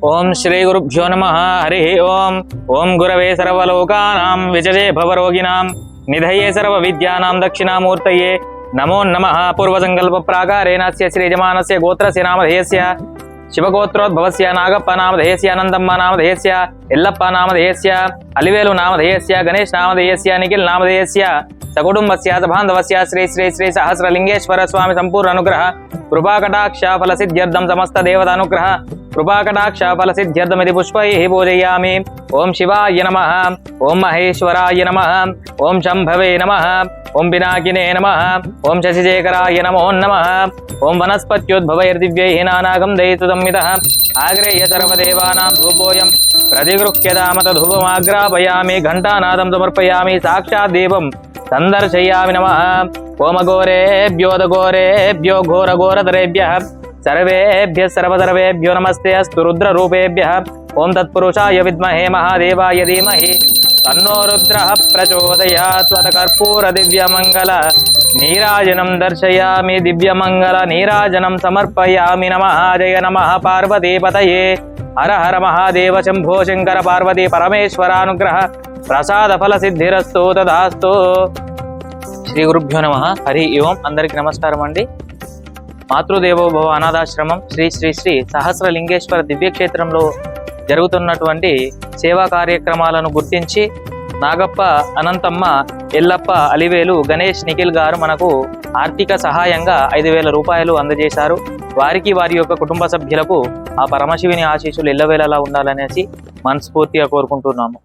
ओम श्री गुरुभ्यो नमः। हरि ओम। ओम गुरवे सर्वलोकानां विजये भवरोगिणां निधये सर्वविद्यानां दक्षिणामूर्तये नमो नमः। पूर्वसंकल्प प्राकारेण श्री यजमानस्य गोत्रस्य नामधेयस्य शिवगोत्रोद्भवस्य नागप्प नामधेयस्य अनंतम्म नामधेयस्य यल्लप्प नामधेयस्य अलिवेलु नामधेयस्य गणेश नामधेयस्य निखिल नामधेयस्य सकुटुंबस्य सबान्धवस्य श्री श्री श्री सहस्रलिंगेश्वर स्वामी संपूर्ण अनुग्रह कृपाकटाक्ष फलसिद्ध्यर्थं समस्त देवता अनुग्रह कृपाकटाक्ष फलसिद्ध्यर्थमिति पुष्पैः पूजयामि। ओम शिवाय नमः। ओम महेश्वराय नमः। ओम शंभवे नमः। ओम पिनाकिने नमः। ओम शशिशेखराय नमो नमः। ओम वनस्पत्योद्भवैर्दिव्यैः नानागन्धैः संवितः आग्रेह्य सर्वदेवानां धूपोऽयं प्रतिगृह्यतामत धूपमाग्रापयामि घण्टानादं समर्पयामि साक्षात् देवं संदर्शयामि। नमः ओम घोरेभ्यो घोरघोरतरेभ्यः सर्वेभ्यः सर्वसर्वेभ्यो नमस्ते अस्तु रुद्ररूपेभ्यः। ओम तत्पुरुषाय विद्महे महादेवाय धीमहि तन्नो रुद्रः प्रचोदयात्। कर्पूर दिव्यमंगल नीराजनं दर्शयामि दिव्यमंगल नीराजनं समर्पयामि। नमः जय नमः पार्वतीपतये हर हर महादेव शंभो शंकर पार्वती परमेश्वरानुग्रह प्रसाद फल सिद्धिरस्तु तदास्तु। శ్రీ గురుభ్యో నమః। హరి ఓం। అందరికి నమస్కారం అండి। మాతృదేవోభవ అనాథాశ్రమం శ్రీ శ్రీ శ్రీ సహస్రలింగేశ్వర దివ్యక్షేత్రంలో జరుగుతున్నటువంటి సేవా కార్యక్రమాలను గుర్తించి నాగప్ప, అనంతమ్మ, ఎల్లప్ప, అలివేలు, గణేష్, నిఖిల్ గారు మనకు ఆర్థిక సహాయంగా 5,000 రూపాయలు అందజేశారు। వారికి వారి యొక్క కుటుంబ సభ్యులకు ఆ పరమశివుని ఆశీస్సులు ఎల్లవేళలా ఉండాలనేసి మనస్ఫూర్తిగా కోరుకుంటున్నాము।